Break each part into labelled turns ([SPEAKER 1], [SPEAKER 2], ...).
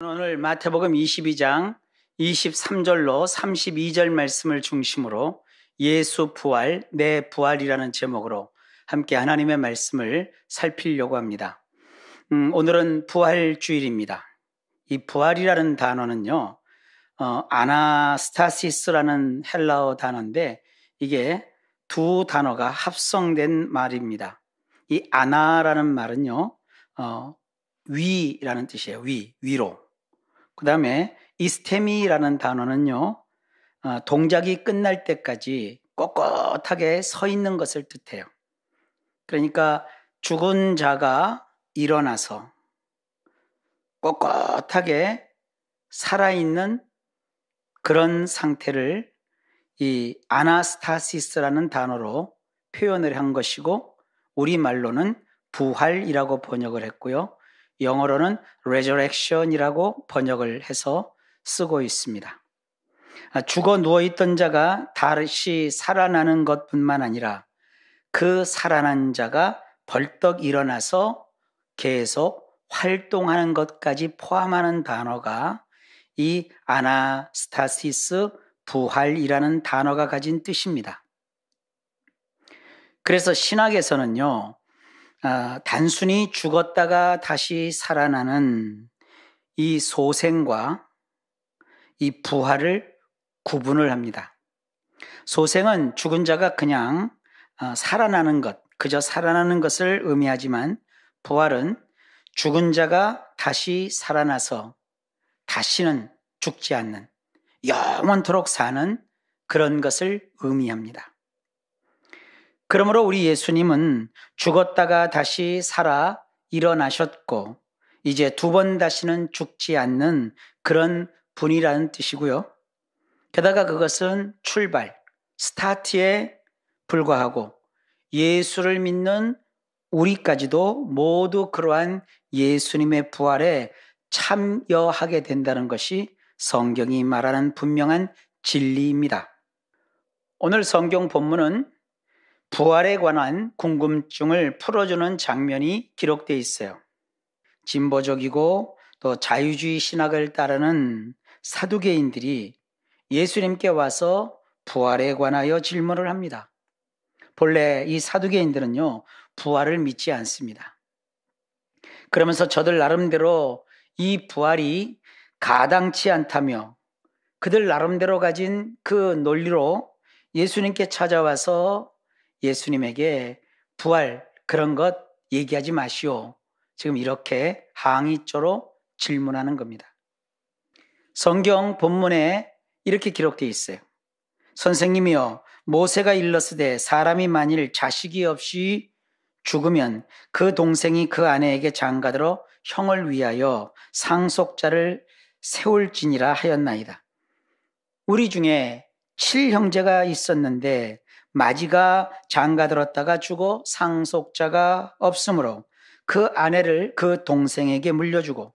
[SPEAKER 1] 오늘 마태복음 22장 23절로 32절 말씀을 중심으로 예수 부활, 내 부활이라는 제목으로 함께 하나님의 말씀을 살피려고 합니다. 오늘은 부활주일입니다. 이 부활이라는 단어는요, 아나스타시스라는 헬라어 단어인데 이게 두 단어가 합성된 말입니다. 이 아나라는 말은요, 위라는 뜻이에요. 위로. 그 다음에 이스테미라는 단어는요, 동작이 끝날 때까지 꼿꼿하게 서 있는 것을 뜻해요. 그러니까 죽은 자가 일어나서 꼿꼿하게 살아있는 그런 상태를 이 아나스타시스라는 단어로 표현을 한 것이고, 우리말로는 부활이라고 번역을 했고요. 영어로는 resurrection이라고 번역을 해서 쓰고 있습니다. 죽어 누워있던 자가 다시 살아나는 것뿐만 아니라 그 살아난 자가 벌떡 일어나서 계속 활동하는 것까지 포함하는 단어가 이 아나스타시스 부활이라는 단어가 가진 뜻입니다. 그래서 신학에서는요, 단순히 죽었다가 다시 살아나는 이 소생과 이 부활을 구분을 합니다. 소생은 죽은 자가 그냥 살아나는 것, 그저 살아나는 것을 의미하지만, 부활은 죽은 자가 다시 살아나서 다시는 죽지 않는, 영원토록 사는 그런 것을 의미합니다. 그러므로 우리 예수님은 죽었다가 다시 살아 일어나셨고, 이제 두 번 다시는 죽지 않는 그런 분이라는 뜻이고요. 게다가 그것은 출발, 스타트에 불과하고, 예수를 믿는 우리까지도 모두 그러한 예수님의 부활에 참여하게 된다는 것이 성경이 말하는 분명한 진리입니다. 오늘 성경 본문은 부활에 관한 궁금증을 풀어주는 장면이 기록되어 있어요. 진보적이고 또 자유주의 신학을 따르는 사두개인들이 예수님께 와서 부활에 관하여 질문을 합니다. 본래 이 사두개인들은요, 부활을 믿지 않습니다. 그러면서 저들 나름대로 이 부활이 가당치 않다며 그들 나름대로 가진 그 논리로 예수님께 찾아와서 예수님에게 부활 그런 것 얘기하지 마시오, 지금 이렇게 항의조로 질문하는 겁니다. 성경 본문에 이렇게 기록되어 있어요. 선생님이여, 모세가 일렀으되 사람이 만일 자식이 없이 죽으면 그 동생이 그 아내에게 장가들어 형을 위하여 상속자를 세울지니라 하였나이다. 우리 중에 7형제가 있었는데 마지가 장가들었다가 죽어 상속자가 없으므로 그 아내를 그 동생에게 물려주고,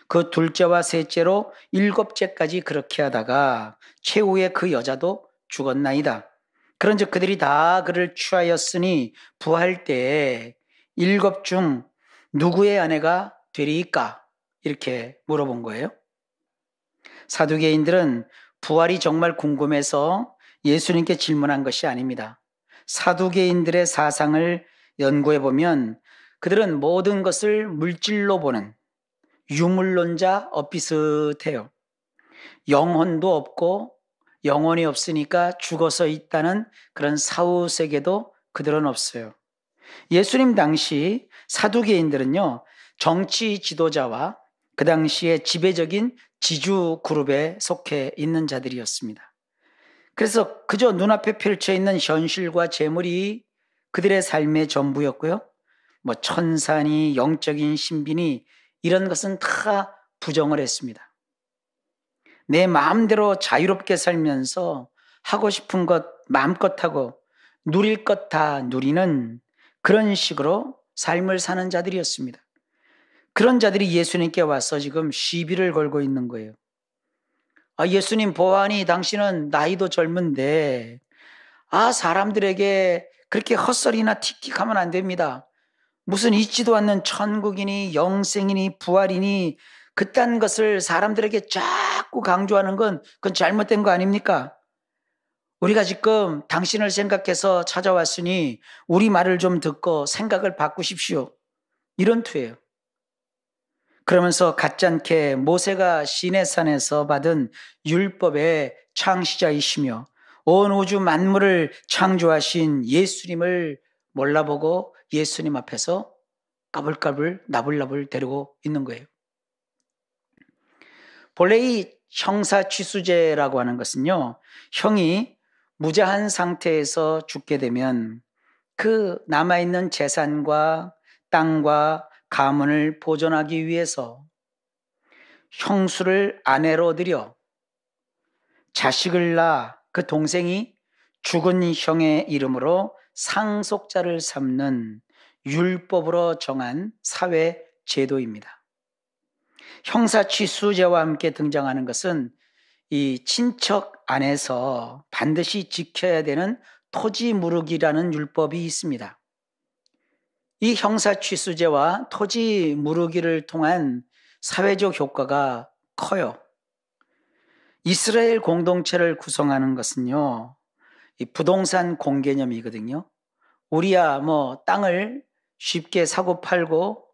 [SPEAKER 1] 그 둘째와 셋째로 7째까지 그렇게 하다가 최후에 그 여자도 죽었나이다. 그런즉 그들이 다 그를 취하였으니 부활 때에 7 중 누구의 아내가 되리이까? 이렇게 물어본 거예요. 사두개인들은 부활이 정말 궁금해서 예수님께 질문한 것이 아닙니다. 사두개인들의 사상을 연구해보면 그들은 모든 것을 물질로 보는 유물론자 비슷해요. 영혼도 없고 영혼이 없으니까 죽어서 있다는 그런 사후세계도 그들은 없어요. 예수님 당시 사두개인들은요, 정치 지도자와 그 당시에 지배적인 지주 그룹에 속해 있는 자들이었습니다. 그래서 그저 눈앞에 펼쳐 있는 현실과 재물이 그들의 삶의 전부였고요. 천사니 영적인 신비니 이런 것은 다 부정을 했습니다. 내 마음대로 자유롭게 살면서 하고 싶은 것 마음껏 하고 누릴 것 다 누리는 그런 식으로 삶을 사는 자들이었습니다. 그런 자들이 예수님께 와서 지금 시비를 걸고 있는 거예요. 예수님 보아하니 당신은 나이도 젊은데 사람들에게 그렇게 헛소리나 틱틱하면 안 됩니다. 무슨 있지도 않는 천국이니 영생이니 부활이니 그딴 것을 사람들에게 자꾸 강조하는 건 그건 잘못된 거 아닙니까? 우리가 지금 당신을 생각해서 찾아왔으니 우리 말을 좀 듣고 생각을 바꾸십시오. 이런 투예요. 그러면서 가짜않게 모세가 시내산에서 받은 율법의 창시자이시며 온 우주 만물을 창조하신 예수님을 몰라보고 예수님 앞에서 까불까불 나불나불 데리고 있는 거예요. 본래 이 형사취수제라고 하는 것은요, 형이 무자한 상태에서 죽게 되면 그 남아있는 재산과 땅과 가문을 보존하기 위해서 형수를 아내로 들여 자식을 낳아 그 동생이 죽은 형의 이름으로 상속자를 삼는 율법으로 정한 사회 제도입니다. 형사취수제와 함께 등장하는 것은 이 친척 안에서 반드시 지켜야 되는 토지무르기라는 율법이 있습니다. 이 형사취수제와 토지무르기를 통한 사회적 효과가 커요. 이스라엘 공동체를 구성하는 것은요, 이 부동산 공개념이거든요. 우리야 땅을 쉽게 사고 팔고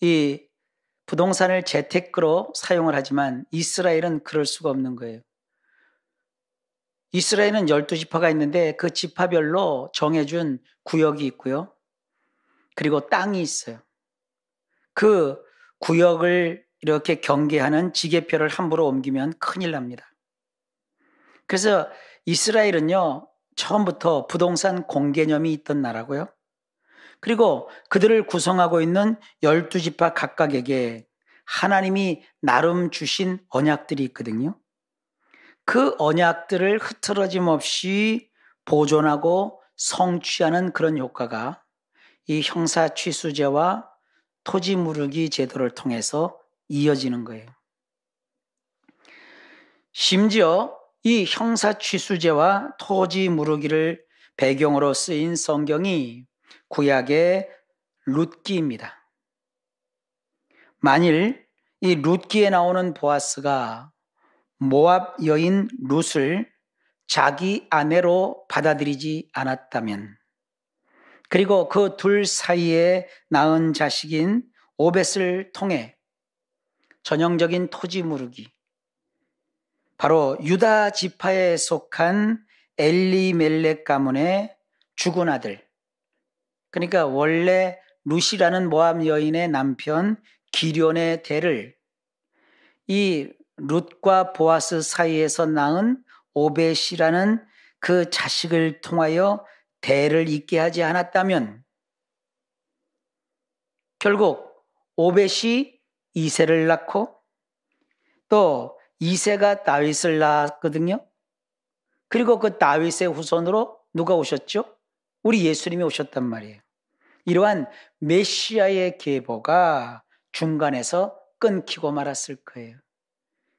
[SPEAKER 1] 이 부동산을 재테크로 사용을 하지만 이스라엘은 그럴 수가 없는 거예요. 이스라엘은 12지파가 있는데 그 지파별로 정해준 구역이 있고요. 그리고 땅이 있어요. 그 구역을 이렇게 경계하는 지게표를 함부로 옮기면 큰일 납니다. 그래서 이스라엘은요, 처음부터 부동산 공개념이 있던 나라고요. 그리고 그들을 구성하고 있는 12지파 각각에게 하나님이 나름 주신 언약들이 있거든요. 그 언약들을 흐트러짐 없이 보존하고 성취하는 그런 효과가 이 형사취수제와 토지무르기 제도를 통해서 이어지는 거예요. 심지어 이 형사취수제와 토지무르기를 배경으로 쓰인 성경이 구약의 룻기입니다. 만일 이 룻기에 나오는 보아스가 모압 여인 룻을 자기 아내로 받아들이지 않았다면, 그리고 그 둘 사이에 낳은 자식인 오벳을 통해 전형적인 토지무르기, 바로 유다 지파에 속한 엘리멜렉 가문의 죽은 아들, 그러니까 원래 룻이라는 모압 여인의 남편 기럐의 대를 이 룻과 보아스 사이에서 낳은 오벳이라는 그 자식을 통하여 대를 잇게 하지 않았다면 결국 오벳이 이새를 낳고 또 이새가 다윗을 낳았거든요. 그리고 그 다윗의 후손으로 누가 오셨죠? 우리 예수님이 오셨단 말이에요. 이러한 메시아의 계보가 중간에서 끊기고 말았을 거예요.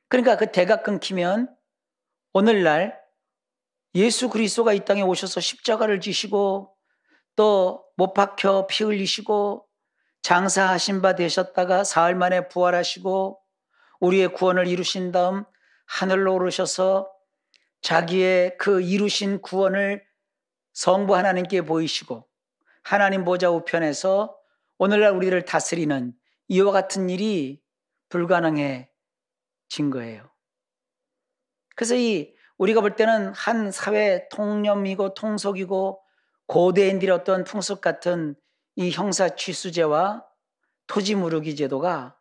[SPEAKER 1] 그러니까 그 대가 끊기면 오늘날 예수 그리스도가 이 땅에 오셔서 십자가를 지시고 또 못 박혀 피 흘리시고 장사하신 바 되셨다가 사흘 만에 부활하시고 우리의 구원을 이루신 다음 하늘로 오르셔서 자기의 그 이루신 구원을 성부 하나님께 보이시고 하나님 보좌 우편에서 오늘날 우리를 다스리는 이와 같은 일이 불가능해진 거예요. 그래서 우리가 볼 때는 한 사회 통념이고 통속이고 고대인들의 어떤 풍습 같은 이 형사취수제와 토지무르기 제도가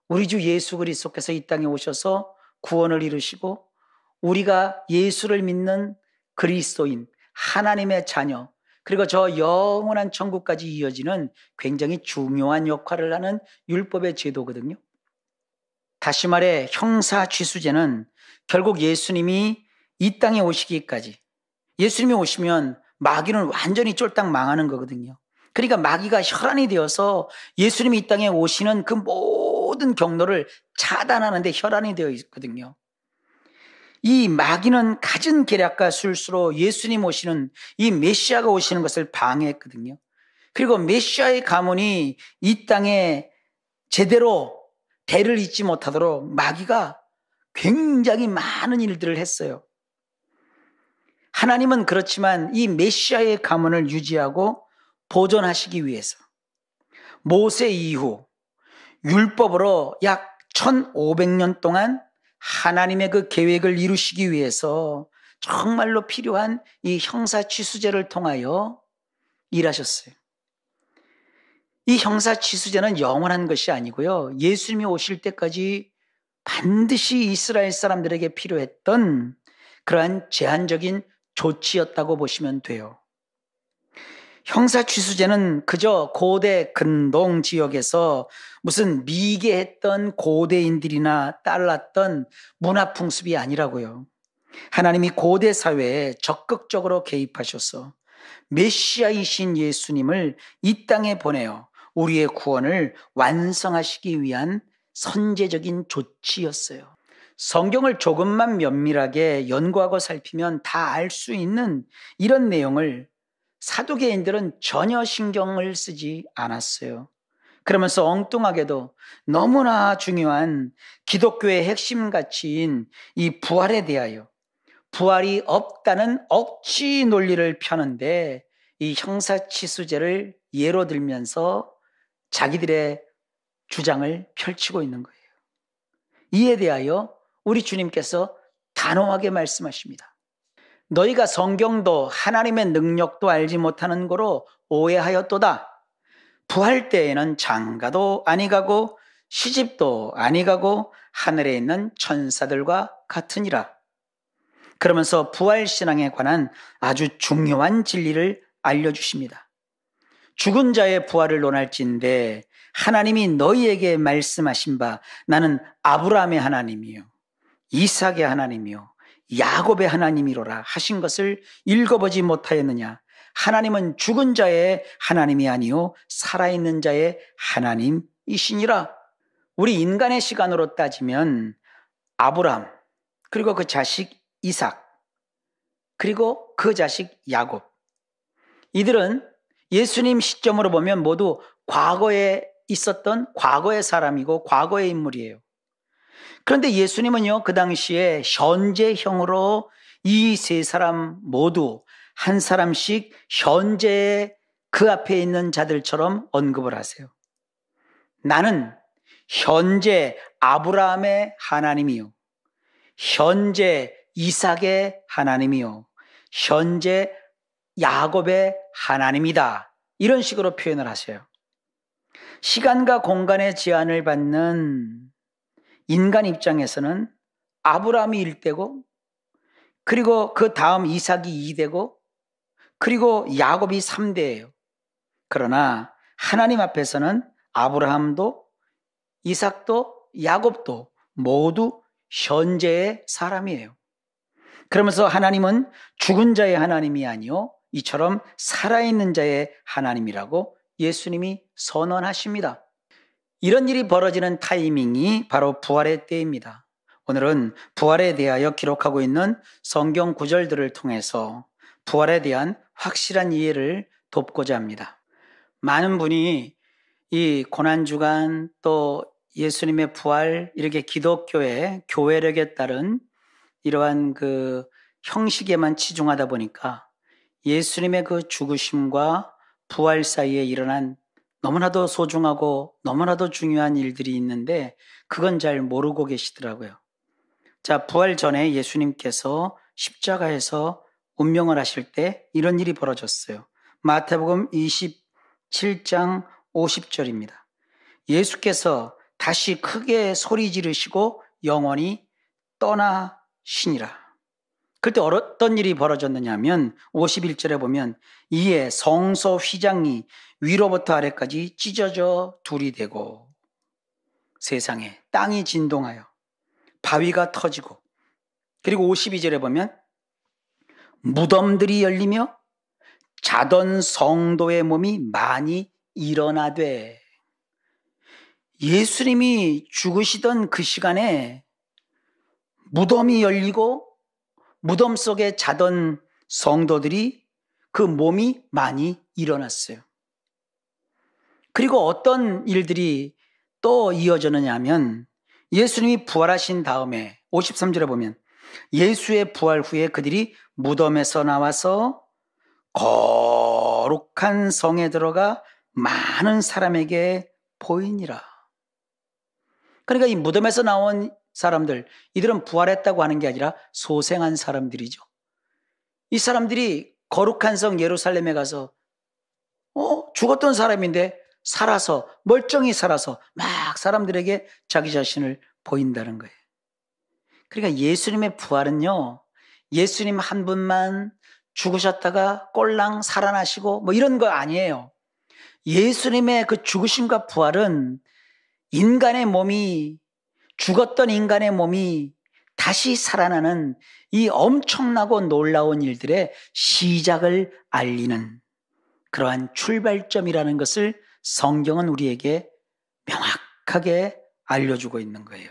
[SPEAKER 1] 우리 주 예수 그리스도께서 이 땅에 오셔서 구원을 이루시고 우리가 예수를 믿는 그리스도인, 하나님의 자녀, 그리고 저 영원한 천국까지 이어지는 굉장히 중요한 역할을 하는 율법의 제도거든요. 다시 말해 형사취수제는 결국 예수님이 이 땅에 오시기까지, 예수님이 오시면 마귀는 완전히 쫄딱 망하는 거거든요. 그러니까 마귀가 혈안이 되어서 예수님이 이 땅에 오시는 그 모든 경로를 차단하는 데 혈안이 되어 있거든요. 이 마귀는 갖은 계략과 술수로 예수님 오시는 이 메시아가 오시는 것을 방해했거든요. 그리고 메시아의 가문이 이 땅에 제대로 대를 잇지 못하도록 마귀가 굉장히 많은 일들을 했어요. 하나님은 그렇지만 이 메시아의 가문을 유지하고 보존하시기 위해서 모세 이후 율법으로 약 1500년 동안 하나님의 그 계획을 이루시기 위해서 정말로 필요한 이 형사취수제를 통하여 일하셨어요. 이 형사취수제는 영원한 것이 아니고요. 예수님이 오실 때까지 반드시 이스라엘 사람들에게 필요했던 그러한 제한적인 조치였다고 보시면 돼요. 형사취수제는 그저 고대 근동 지역에서 무슨 미개했던 고대인들이나 따랐던 문화풍습이 아니라고요. 하나님이 고대 사회에 적극적으로 개입하셔서 메시아이신 예수님을 이 땅에 보내어 우리의 구원을 완성하시기 위한 선제적인 조치였어요. 성경을 조금만 면밀하게 연구하고 살피면 다 알 수 있는 이런 내용을 사두개인들은 전혀 신경을 쓰지 않았어요. 그러면서 엉뚱하게도 너무나 중요한 기독교의 핵심 가치인 이 부활에 대하여 부활이 없다는 억지 논리를 펴는데 이 형사치수제를 예로 들면서 자기들의 주장을 펼치고 있는 거예요. 이에 대하여 우리 주님께서 단호하게 말씀하십니다. 너희가 성경도 하나님의 능력도 알지 못하는 거로 오해하였도다. 부활 때에는 장가도 아니 가고 시집도 아니 가고 하늘에 있는 천사들과 같으니라. 그러면서 부활 신앙에 관한 아주 중요한 진리를 알려주십니다. 죽은 자의 부활을 논할진대 하나님이 너희에게 말씀하신 바 나는 아브라함의 하나님이요 이삭의 하나님이요 야곱의 하나님이로라 하신 것을 읽어보지 못하였느냐. 하나님은 죽은 자의 하나님이 아니요 살아있는 자의 하나님이시니라. 우리 인간의 시간으로 따지면 아브라함 그리고 그 자식 이삭 그리고 그 자식 야곱, 이들은 예수님 시점으로 보면 모두 과거에 있었던 과거의 사람이고 과거의 인물이에요. 그런데 예수님은요, 그 당시에 현재형으로 이 세 사람 모두 한 사람씩 현재 그 앞에 있는 자들처럼 언급을 하세요. 나는 현재 아브라함의 하나님이요, 현재 이삭의 하나님이요, 현재 야곱의 하나님이다. 이런 식으로 표현을 하세요. 시간과 공간의 제한을 받는 인간 입장에서는 아브라함이 1대고 그리고 그 다음 이삭이 2대고 그리고 야곱이 3대예요. 그러나 하나님 앞에서는 아브라함도 이삭도 야곱도 모두 현재의 사람이에요. 그러면서 하나님은 죽은 자의 하나님이 아니요 이처럼 살아있는 자의 하나님이라고 예수님이 선언하십니다. 이런 일이 벌어지는 타이밍이 바로 부활의 때입니다. 오늘은 부활에 대하여 기록하고 있는 성경 구절들을 통해서 부활에 대한 확실한 이해를 돕고자 합니다. 많은 분이 이 고난주간 또 예수님의 부활 이렇게 기독교의 교회력에 따른 이러한 그 형식에만 치중하다 보니까 예수님의 그 죽으심과 부활 사이에 일어난 너무나도 소중하고 너무나도 중요한 일들이 있는데 그건 잘 모르고 계시더라고요. 자, 부활 전에 예수님께서 십자가에서 운명을 하실 때 이런 일이 벌어졌어요. 마태복음 27장 50절입니다. 예수께서 다시 크게 소리 지르시고 영원히 떠나시니라. 그때 어떤 일이 벌어졌느냐 하면 51절에 보면 이에 성소 휘장이 위로부터 아래까지 찢어져 둘이 되고 세상에 땅이 진동하여 바위가 터지고 그리고 52절에 보면 무덤들이 열리며 자던 성도의 몸이 많이 일어나되, 예수님이 죽으시던 그 시간에 무덤이 열리고 무덤 속에 자던 성도들이 그 몸이 많이 일어났어요. 그리고 어떤 일들이 또 이어지느냐 하면 예수님이 부활하신 다음에 53절에 보면 예수의 부활 후에 그들이 무덤에서 나와서 거룩한 성에 들어가 많은 사람에게 보이니라. 그러니까 이 무덤에서 나온 사람들, 이들은 부활했다고 하는 게 아니라 소생한 사람들이죠. 이 사람들이 거룩한 성 예루살렘에 가서 죽었던 사람인데 살아서, 멀쩡히 살아서 막 사람들에게 자기 자신을 보인다는 거예요. 그러니까 예수님의 부활은요, 예수님 한 분만 죽으셨다가 꼴랑 살아나시고 뭐 이런 거 아니에요. 예수님의 그 죽으심과 부활은 인간의 몸이, 죽었던 인간의 몸이 다시 살아나는 이 엄청나고 놀라운 일들의 시작을 알리는 그러한 출발점이라는 것을 성경은 우리에게 명확하게 알려주고 있는 거예요.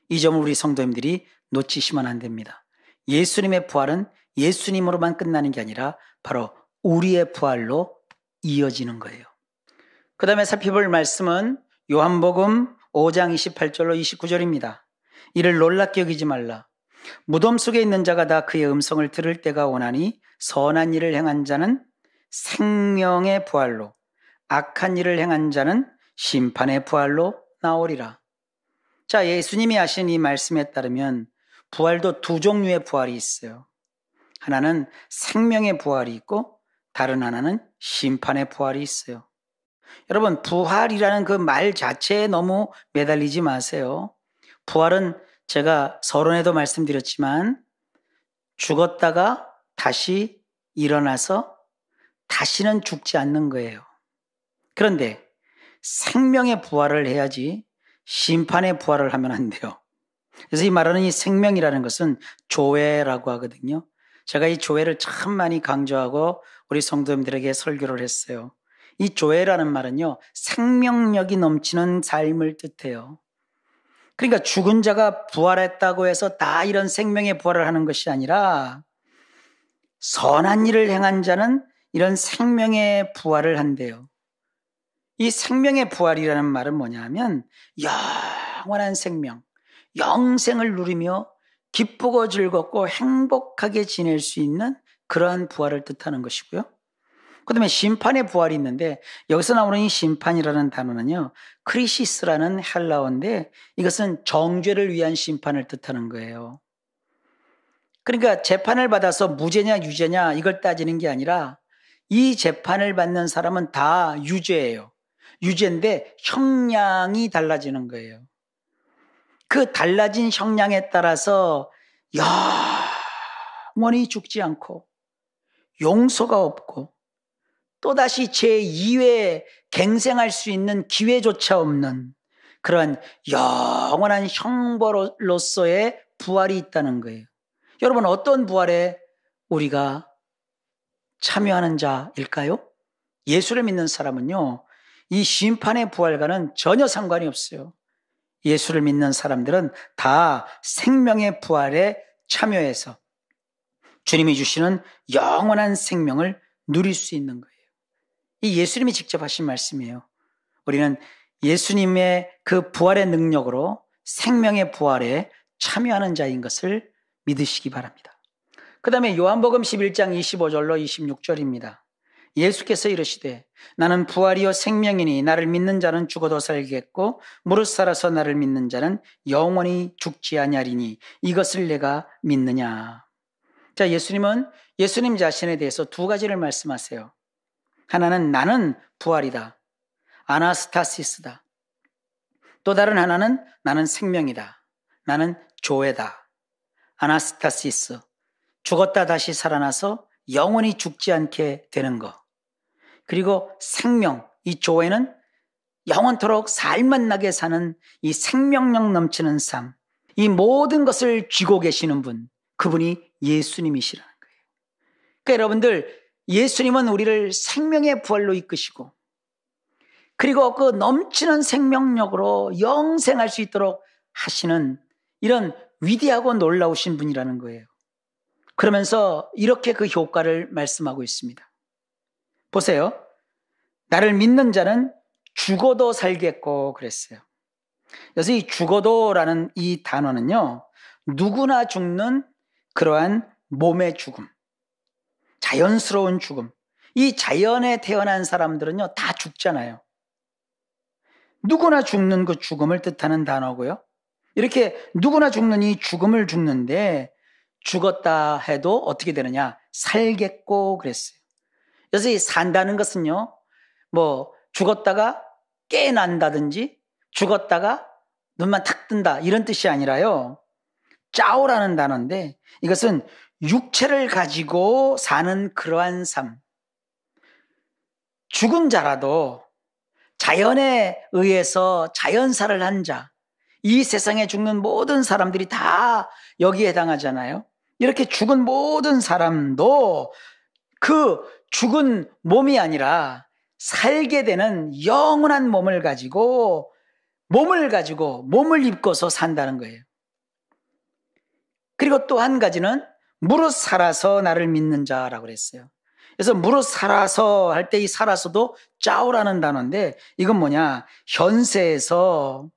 [SPEAKER 1] 이 점을 우리 성도님들이 놓치시면 안 됩니다. 예수님의 부활은 예수님으로만 끝나는 게 아니라 바로 우리의 부활로 이어지는 거예요. 그 다음에 살펴볼 말씀은 요한복음 5장 28절로 29절입니다. 이를 놀랍게 여기지 말라. 무덤 속에 있는 자가 다 그의 음성을 들을 때가 오나니 선한 일을 행한 자는 생명의 부활로, 악한 일을 행한 자는 심판의 부활로 나오리라. 자, 예수님이 하신 이 말씀에 따르면 부활도 두 종류의 부활이 있어요. 하나는 생명의 부활이 있고 다른 하나는 심판의 부활이 있어요. 여러분, 부활이라는 그 말 자체에 너무 매달리지 마세요. 부활은 제가 서론에도 말씀드렸지만 죽었다가 다시 일어나서 다시는 죽지 않는 거예요. 그런데 생명의 부활을 해야지 심판의 부활을 하면 안 돼요. 그래서 이 말하는 이 생명이라는 것은 조회라고 하거든요. 제가 이 조회를 참 많이 강조하고 우리 성도님들에게 설교를 했어요. 이 조회라는 말은요, 생명력이 넘치는 삶을 뜻해요. 그러니까 죽은 자가 부활했다고 해서 다 이런 생명의 부활을 하는 것이 아니라 선한 일을 행한 자는 이런 생명의 부활을 한대요. 이 생명의 부활이라는 말은 뭐냐면 영원한 생명, 영생을 누리며 기쁘고 즐겁고 행복하게 지낼 수 있는 그러한 부활을 뜻하는 것이고요. 그 다음에 심판의 부활이 있는데 여기서 나오는 이 심판이라는 단어는요, 크리시스라는 헬라어인데 이것은 정죄를 위한 심판을 뜻하는 거예요. 그러니까 재판을 받아서 무죄냐 유죄냐 이걸 따지는 게 아니라 이 재판을 받는 사람은 다 유죄예요. 유죄인데 형량이 달라지는 거예요. 그 달라진 형량에 따라서 영원히 죽지 않고 용서가 없고 또다시 제2회 갱생할 수 있는 기회조차 없는 그런 영원한 형벌로서의 부활이 있다는 거예요. 여러분, 어떤 부활에 우리가 참여하는 자일까요? 예수를 믿는 사람은요, 이 심판의 부활과는 전혀 상관이 없어요. 예수를 믿는 사람들은 다 생명의 부활에 참여해서 주님이 주시는 영원한 생명을 누릴 수 있는 거예요. 이 예수님이 직접 하신 말씀이에요. 우리는 예수님의 그 부활의 능력으로 생명의 부활에 참여하는 자인 것을 믿으시기 바랍니다. 그 다음에 요한복음 11장 25절로 26절입니다. 예수께서 이르시되 나는 부활이요 생명이니 나를 믿는 자는 죽어도 살겠고 무릇 살아서 나를 믿는 자는 영원히 죽지 아니하리니 이것을 내가 믿느냐. 자, 예수님은 예수님 자신에 대해서 두 가지를 말씀하세요. 하나는 나는 부활이다. 아나스타시스다. 또 다른 하나는 나는 생명이다. 나는 조회다. 아나스타시스. 죽었다 다시 살아나서 영원히 죽지 않게 되는 것. 그리고 생명, 이 조회는 영원토록 살맛나게 사는 이 생명력 넘치는 삶. 이 모든 것을 쥐고 계시는 분, 그분이 예수님이시라는 거예요. 그러니까 여러분들, 예수님은 우리를 생명의 부활로 이끄시고 그리고 그 넘치는 생명력으로 영생할 수 있도록 하시는 이런 위대하고 놀라우신 분이라는 거예요. 그러면서 이렇게 그 효과를 말씀하고 있습니다. 보세요. 나를 믿는 자는 죽어도 살겠고 그랬어요. 그래서 이 죽어도라는 이 단어는요, 누구나 죽는 그러한 몸의 죽음, 자연스러운 죽음. 이 자연에 태어난 사람들은요, 다 죽잖아요. 누구나 죽는 그 죽음을 뜻하는 단어고요. 이렇게 누구나 죽는 이 죽음을 죽는데 죽었다 해도 어떻게 되느냐? 살겠고 그랬어요. 그래서 이 산다는 것은요, 뭐 죽었다가 깨난다든지 죽었다가 눈만 탁 뜬다 이런 뜻이 아니라요. 짜오라는 단어인데 이것은 육체를 가지고 사는 그러한 삶. 죽은 자라도 자연에 의해서 자연사를 한 자, 이 세상에 죽는 모든 사람들이 다 여기에 해당하잖아요. 이렇게 죽은 모든 사람도 그 죽은 몸이 아니라 살게 되는 영원한 몸을 가지고 몸을 입고서 산다는 거예요. 그리고 또 한 가지는 무릇 살아서 나를 믿는 자라고 그랬어요. 그래서 무릇 살아서 할 때 이 살아서도 짜오라는 단어인데 이건 뭐냐? 현세에서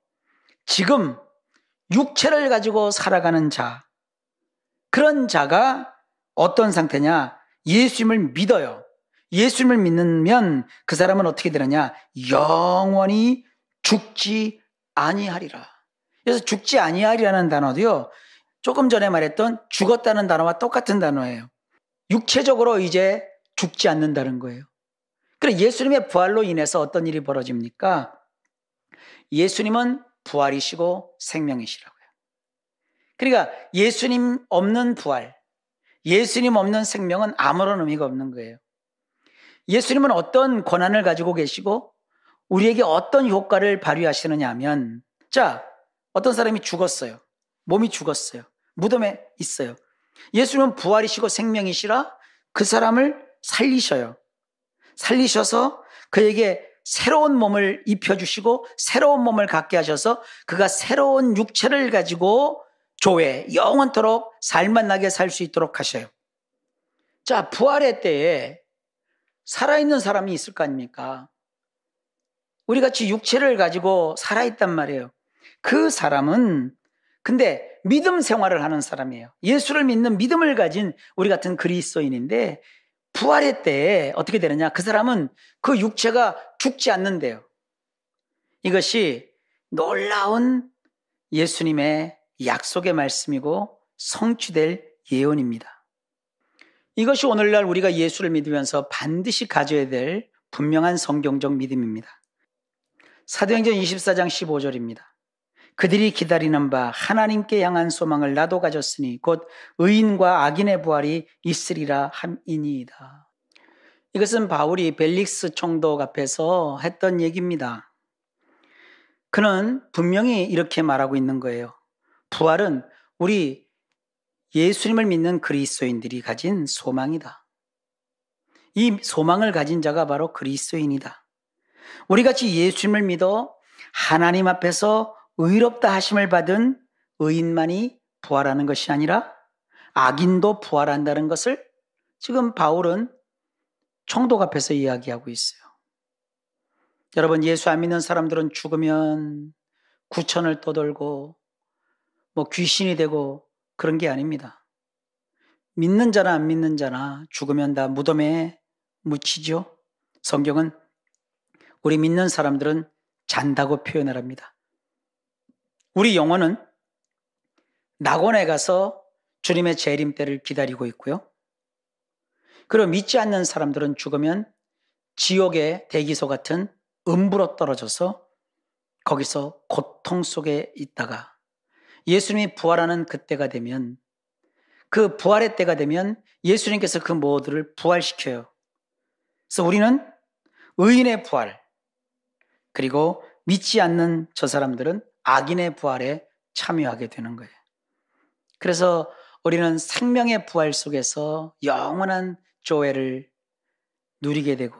[SPEAKER 1] 지금 육체를 가지고 살아가는 자, 그런 자가 어떤 상태냐? 예수님을 믿어요. 예수님을 믿으면 그 사람은 어떻게 되느냐? 영원히 죽지 아니하리라. 그래서 죽지 아니하리라는 단어도요, 조금 전에 말했던 죽었다는 단어와 똑같은 단어예요. 육체적으로 이제 죽지 않는다는 거예요. 그래서 예수님의 부활로 인해서 어떤 일이 벌어집니까? 예수님은 부활이시고 생명이시라고요. 그러니까 예수님 없는 부활, 예수님 없는 생명은 아무런 의미가 없는 거예요. 예수님은 어떤 권한을 가지고 계시고 우리에게 어떤 효과를 발휘하시느냐 하면, 자, 어떤 사람이 죽었어요. 몸이 죽었어요. 무덤에 있어요. 예수님은 부활이시고 생명이시라 그 사람을 살리셔요. 살리셔서 그에게 새로운 몸을 입혀주시고 새로운 몸을 갖게 하셔서 그가 새로운 육체를 가지고 조회, 영원토록 살만 나게 살 수 있도록 하셔요. 자, 부활의 때에 살아있는 사람이 있을 거 아닙니까? 우리 같이 육체를 가지고 살아있단 말이에요. 그 사람은 근데 믿음 생활을 하는 사람이에요. 예수를 믿는 믿음을 가진 우리 같은 그리스도인인데 부활의 때에 어떻게 되느냐? 그 사람은 그 육체가 죽지 않는데요. 이것이 놀라운 예수님의 약속의 말씀이고 성취될 예언입니다. 이것이 오늘날 우리가 예수를 믿으면서 반드시 가져야 될 분명한 성경적 믿음입니다. 사도행전 24장 15절입니다. 그들이 기다리는 바 하나님께 향한 소망을 나도 가졌으니 곧 의인과 악인의 부활이 있으리라 함이니이다. 이것은 바울이 벨릭스 총독 앞에서 했던 얘기입니다. 그는 분명히 이렇게 말하고 있는 거예요. 부활은 우리 예수님을 믿는 그리스도인들이 가진 소망이다. 이 소망을 가진 자가 바로 그리스도인이다. 우리같이 예수님을 믿어 하나님 앞에서 의롭다 하심을 받은 의인만이 부활하는 것이 아니라 악인도 부활한다는 것을 지금 바울은 총독 앞에서 이야기하고 있어요. 여러분, 예수 안 믿는 사람들은 죽으면 구천을 떠돌고 뭐 귀신이 되고 그런 게 아닙니다. 믿는 자나 안 믿는 자나 죽으면 다 무덤에 묻히죠. 성경은 우리 믿는 사람들은 잔다고 표현을 합니다. 우리 영혼은 낙원에 가서 주님의 재림 때를 기다리고 있고요. 그리고 믿지 않는 사람들은 죽으면 지옥의 대기소 같은 음부로 떨어져서 거기서 고통 속에 있다가 예수님이 부활하는 그때가 되면, 그 부활의 때가 되면 예수님께서 그 모두를 부활시켜요. 그래서 우리는 의인의 부활, 그리고 믿지 않는 저 사람들은 악인의 부활에 참여하게 되는 거예요. 그래서 우리는 생명의 부활 속에서 영원한 조회를 누리게 되고,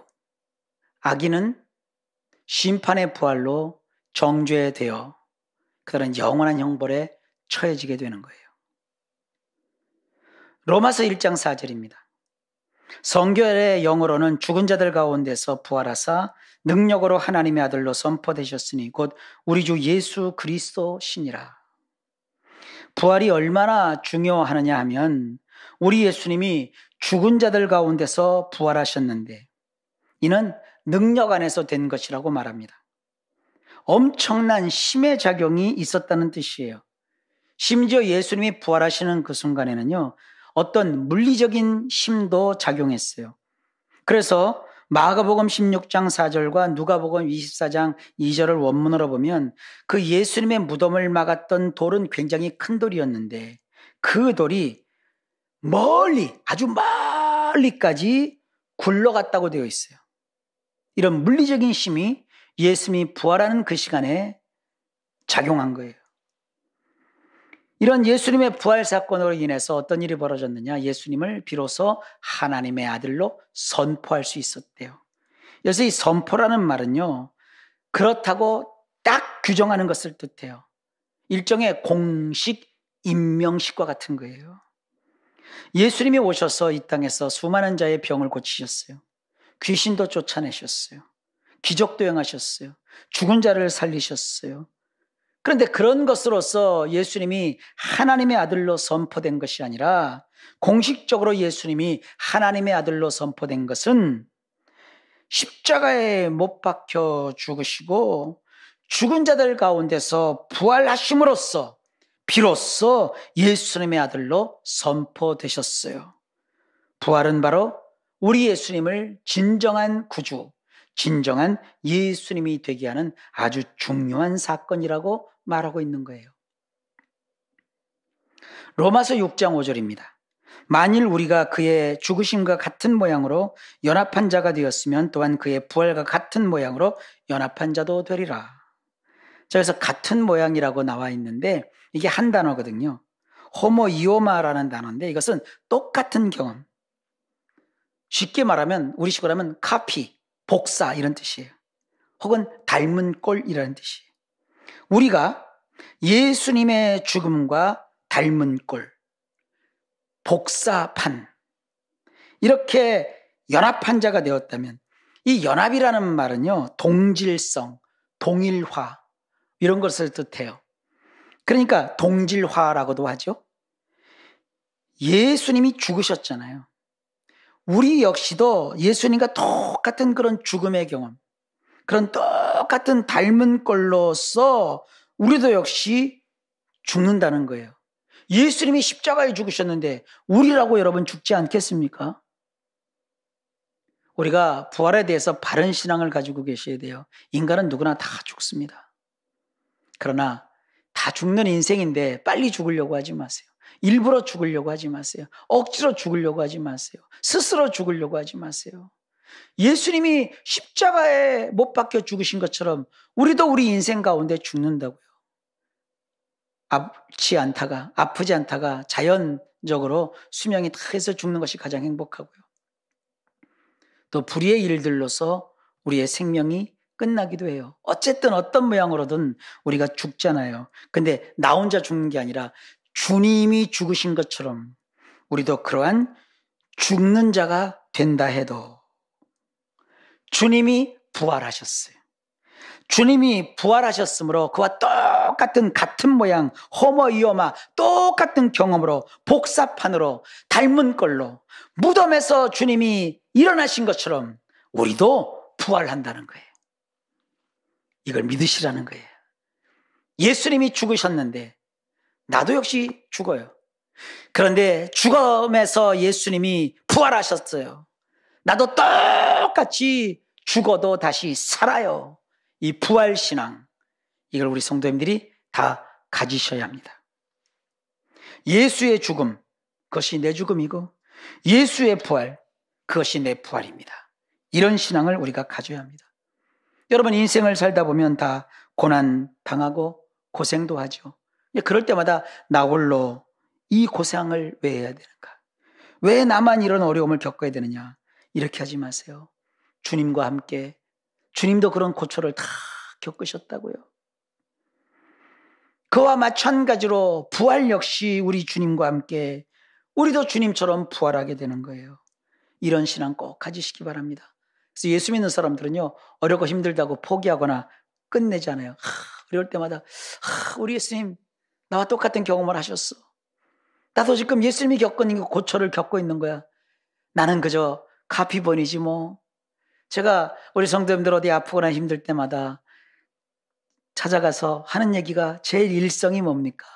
[SPEAKER 1] 악인은 심판의 부활로 정죄되어 그들은 영원한 형벌에 처해지게 되는 거예요. 로마서 1장 4절입니다. 성경의 영어로는 죽은 자들 가운데서 부활하사 능력으로 하나님의 아들로 선포되셨으니 곧 우리 주 예수 그리스도시니라. 부활이 얼마나 중요하느냐 하면 우리 예수님이 죽은 자들 가운데서 부활하셨는데 이는 능력 안에서 된 것이라고 말합니다. 엄청난 힘의 작용이 있었다는 뜻이에요. 심지어 예수님이 부활하시는 그 순간에는요, 어떤 물리적인 힘도 작용했어요. 그래서 마가복음 16장 4절과 누가복음 24장 2절을 원문으로 보면 그 예수님의 무덤을 막았던 돌은 굉장히 큰 돌이었는데 그 돌이 멀리, 아주 멀리까지 굴러갔다고 되어 있어요. 이런 물리적인 힘이 예수님이 부활하는 그 시간에 작용한 거예요. 이런 예수님의 부활 사건으로 인해서 어떤 일이 벌어졌느냐? 예수님을 비로소 하나님의 아들로 선포할 수 있었대요. 그래서 이 선포라는 말은요, 그렇다고 딱 규정하는 것을 뜻해요. 일종의 공식 임명식과 같은 거예요. 예수님이 오셔서 이 땅에서 수많은 자의 병을 고치셨어요. 귀신도 쫓아내셨어요. 기적도 행하셨어요. 죽은 자를 살리셨어요. 그런데 그런 것으로서 예수님이 하나님의 아들로 선포된 것이 아니라 공식적으로 예수님이 하나님의 아들로 선포된 것은 십자가에 못 박혀 죽으시고 죽은 자들 가운데서 부활하심으로써 비로소 예수님의 아들로 선포되셨어요. 부활은 바로 우리 예수님을 진정한 구주, 진정한 예수님이 되게 하는 아주 중요한 사건이라고 말하고 있는 거예요. 로마서 6장 5절입니다. 만일 우리가 그의 죽으심과 같은 모양으로 연합한 자가 되었으면 또한 그의 부활과 같은 모양으로 연합한 자도 되리라. 자, 그래서 같은 모양이라고 나와 있는데 이게 한 단어거든요. 호모이오마라는 단어인데 이것은 똑같은 경험. 쉽게 말하면 우리식으로 하면 카피, 복사 이런 뜻이에요. 혹은 닮은 꼴이라는 뜻이에요. 우리가 예수님의 죽음과 닮은 꼴, 복사판 이렇게 연합한 자가 되었다면 이 연합이라는 말은요, 동질성, 동일화 이런 것을 뜻해요. 그러니까 동질화라고도 하죠. 예수님이 죽으셨잖아요. 우리 역시도 예수님과 똑같은 그런 죽음의 경험, 그런 똑같은 닮은 꼴로서 우리도 역시 죽는다는 거예요. 예수님이 십자가에 죽으셨는데 우리라고 여러분 죽지 않겠습니까? 우리가 부활에 대해서 바른 신앙을 가지고 계셔야 돼요. 인간은 누구나 다 죽습니다. 그러나 다 죽는 인생인데 빨리 죽으려고 하지 마세요. 일부러 죽으려고 하지 마세요. 억지로 죽으려고 하지 마세요. 스스로 죽으려고 하지 마세요. 예수님이 십자가에 못 박혀 죽으신 것처럼 우리도 우리 인생 가운데 죽는다고요. 아프지 않다가 자연적으로 수명이 다 해서 죽는 것이 가장 행복하고요. 또 불의의 일들로서 우리의 생명이 끝나기도 해요. 어쨌든 어떤 모양으로든 우리가 죽잖아요. 근데 나 혼자 죽는 게 아니라 주님이 죽으신 것처럼 우리도 그러한 죽는 자가 된다 해도 주님이 부활하셨어요. 주님이 부활하셨으므로 그와 똑같은 같은 모양, 호모이오마 똑같은 경험으로 복사판으로 닮은 걸로 무덤에서 주님이 일어나신 것처럼 우리도 부활한다는 거예요. 이걸 믿으시라는 거예요. 예수님이 죽으셨는데 나도 역시 죽어요. 그런데 죽음에서 예수님이 부활하셨어요. 나도 똑같이 죽어도 다시 살아요. 이 부활신앙, 이걸 우리 성도님들이 다 가지셔야 합니다. 예수의 죽음, 그것이 내 죽음이고 예수의 부활, 그것이 내 부활입니다. 이런 신앙을 우리가 가져야 합니다. 여러분 인생을 살다 보면 다 고난 당하고 고생도 하죠. 그럴 때마다 나 홀로 이 고생을 왜 해야 되는가? 왜 나만 이런 어려움을 겪어야 되느냐? 이렇게 하지 마세요. 주님과 함께, 주님도 그런 고초를 다 겪으셨다고요. 그와 마찬가지로 부활 역시 우리 주님과 함께 우리도 주님처럼 부활하게 되는 거예요. 이런 신앙 꼭 가지시기 바랍니다. 그래서 예수 믿는 사람들은요, 어렵고 힘들다고 포기하거나 끝내지 않아요. 어려울 때마다 우리 예수님 나와 똑같은 경험을 하셨어. 나도 지금 예수님이 겪은 이 고초를 겪고 있는 거야. 나는 그저 카피본이지 뭐. 제가 우리 성도님들 어디 아프거나 힘들 때마다 찾아가서 하는 얘기가 제일 일성이 뭡니까?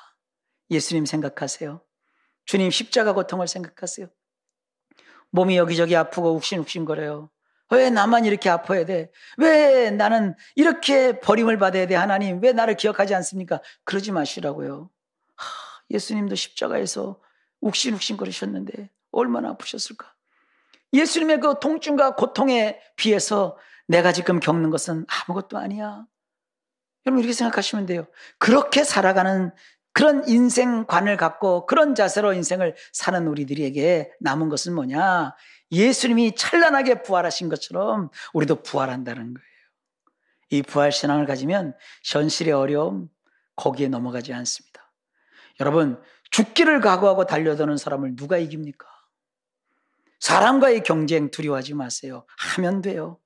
[SPEAKER 1] 예수님 생각하세요. 주님 십자가 고통을 생각하세요. 몸이 여기저기 아프고 욱신욱신거려요. 왜 나만 이렇게 아파야 돼? 왜 나는 이렇게 버림을 받아야 돼? 하나님 왜 나를 기억하지 않습니까? 그러지 마시라고요. 예수님도 십자가에서 욱신욱신거리셨는데 얼마나 아프셨을까? 예수님의 그 통증과 고통에 비해서 내가 지금 겪는 것은 아무것도 아니야. 여러분 이렇게 생각하시면 돼요. 그렇게 살아가는 그런 인생관을 갖고 그런 자세로 인생을 사는 우리들에게 남은 것은 뭐냐? 예수님이 찬란하게 부활하신 것처럼 우리도 부활한다는 거예요. 이 부활신앙을 가지면 현실의 어려움 거기에 넘어가지 않습니다. 여러분 죽기를 각오하고 달려드는 사람을 누가 이깁니까? 사람과의 경쟁 두려워하지 마세요. 하면 돼요.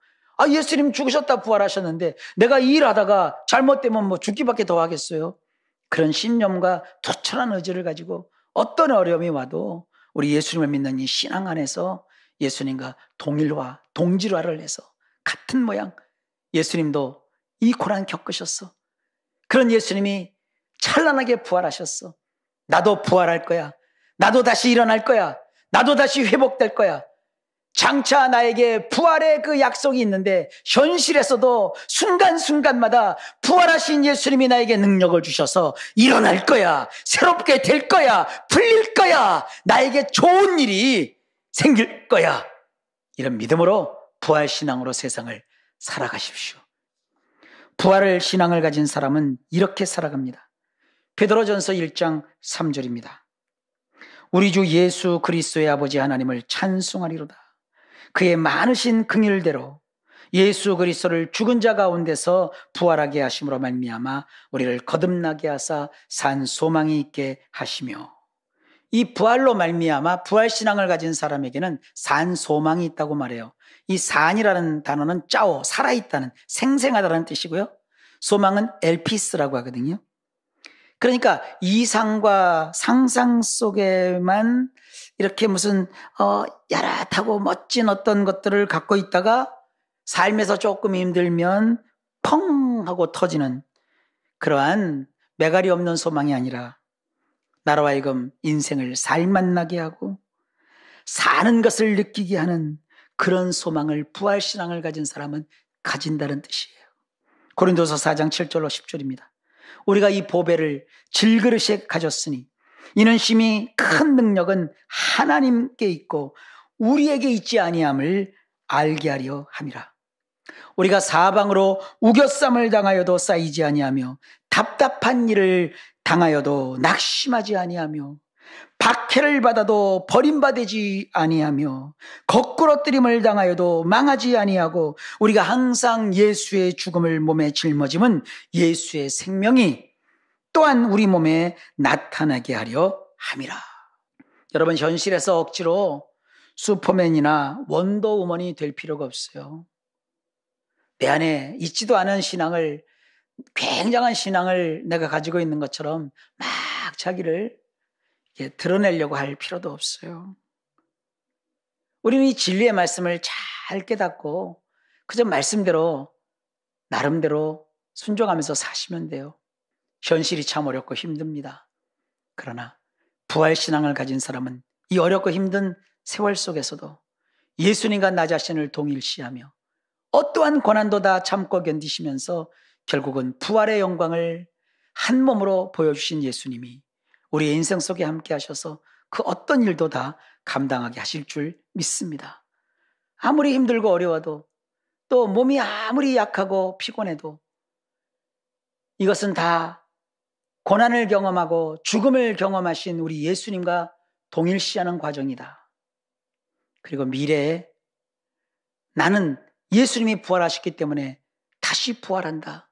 [SPEAKER 1] 예수님 죽으셨다 부활하셨는데 내가 이 일하다가 잘못되면 뭐 죽기밖에 더 하겠어요? 그런 신념과 투철한 의지를 가지고 어떤 어려움이 와도 우리 예수님을 믿는 이 신앙 안에서 예수님과 동일화, 동질화를 해서 같은 모양, 예수님도 이 고난 겪으셨어. 그런 예수님이 찬란하게 부활하셨어. 나도 부활할 거야. 나도 다시 일어날 거야. 나도 다시 회복될 거야. 장차 나에게 부활의 그 약속이 있는데 현실에서도 순간순간마다 부활하신 예수님이 나에게 능력을 주셔서 일어날 거야. 새롭게 될 거야. 풀릴 거야. 나에게 좋은 일이 생길 거야. 이런 믿음으로 부활신앙으로 세상을 살아가십시오. 부활을 신앙을 가진 사람은 이렇게 살아갑니다. 베드로전서 1장 3절입니다. 우리 주 예수 그리스도의 아버지 하나님을 찬송하리로다. 그의 많으신 긍휼대로 예수 그리스도를 죽은 자 가운데서 부활하게 하심으로 말미암아 우리를 거듭나게 하사 산 소망이 있게 하시며, 이 부활로 말미암아 부활신앙을 가진 사람에게는 산 소망이 있다고 말해요. 이 산이라는 단어는 짜오, 살아있다는, 생생하다는 뜻이고요. 소망은 엘피스라고 하거든요. 그러니까 이상과 상상 속에만 이렇게 무슨 야릇하고 멋진 어떤 것들을 갖고 있다가 삶에서 조금 힘들면 펑 하고 터지는 그러한 매갈이 없는 소망이 아니라 나로 하여금 인생을 살맛나게 하고 사는 것을 느끼게 하는 그런 소망을, 부활신앙을 가진 사람은 가진다는 뜻이에요. 고린도서 4장 7절로 10절입니다. 우리가 이 보배를 질그릇에 가졌으니 이는 심히 큰 능력은 하나님께 있고 우리에게 있지 아니함을 알게 하려 함이라. 우리가 사방으로 우겨쌈을 당하여도 쌓이지 아니하며 답답한 일을 당하여도 낙심하지 아니하며 박해를 받아도 버림받지 아니하며 거꾸러뜨림을 당하여도 망하지 아니하고 우리가 항상 예수의 죽음을 몸에 짊어짐은 예수의 생명이 또한 우리 몸에 나타나게 하려 함이라. 여러분 현실에서 억지로 슈퍼맨이나 원더우먼이 될 필요가 없어요. 내 안에 있지도 않은 신앙을, 굉장한 신앙을 내가 가지고 있는 것처럼 막 자기를 드러내려고 할 필요도 없어요. 우리는 이 진리의 말씀을 잘 깨닫고 그저 말씀대로 나름대로 순종하면서 사시면 돼요. 현실이 참 어렵고 힘듭니다. 그러나 부활신앙을 가진 사람은 이 어렵고 힘든 세월 속에서도 예수님과 나 자신을 동일시하며 어떠한 고난도 다 참고 견디시면서 결국은 부활의 영광을 한 몸으로 보여주신 예수님이 우리의 인생 속에 함께 하셔서 그 어떤 일도 다 감당하게 하실 줄 믿습니다. 아무리 힘들고 어려워도 또 몸이 아무리 약하고 피곤해도 이것은 다 고난을 경험하고 죽음을 경험하신 우리 예수님과 동일시하는 과정이다. 그리고 미래에 나는 예수님이 부활하셨기 때문에 다시 부활한다.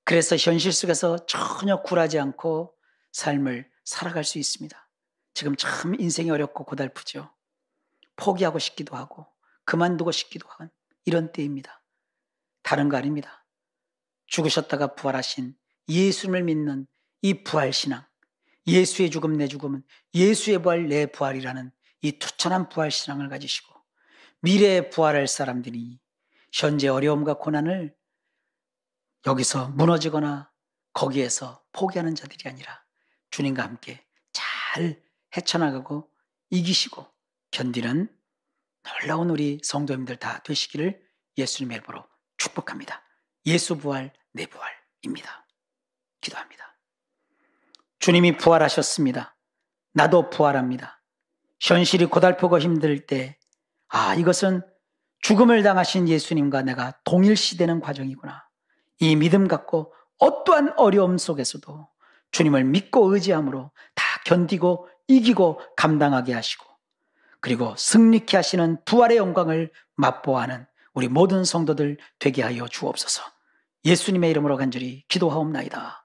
[SPEAKER 1] 그래서 현실 속에서 전혀 굴하지 않고 삶을 살아갈 수 있습니다. 지금 참 인생이 어렵고 고달프죠. 포기하고 싶기도 하고 그만두고 싶기도 하고 이런 때입니다. 다른 거 아닙니다. 죽으셨다가 부활하신 예수님을 믿는 이 부활신앙, 예수의 죽음 내 죽음은 예수의 부활 내 부활이라는 이 투철한 부활신앙을 가지시고 미래에 부활할 사람들이 현재 어려움과 고난을 여기서 무너지거나 거기에서 포기하는 자들이 아니라 주님과 함께 잘 헤쳐나가고 이기시고 견디는 놀라운 우리 성도님들 다 되시기를 예수님의 이름으로 축복합니다. 예수 부활, 내 부활입니다. 기도합니다. 주님이 부활하셨습니다. 나도 부활합니다. 현실이 고달프고 힘들 때, 이것은 죽음을 당하신 예수님과 내가 동일시되는 과정이구나. 이 믿음 갖고 어떠한 어려움 속에서도 주님을 믿고 의지함으로 다 견디고 이기고 감당하게 하시고 그리고 승리케 하시는 부활의 영광을 맛보아하는 우리 모든 성도들 되게 하여 주옵소서. 예수님의 이름으로 간절히 기도하옵나이다.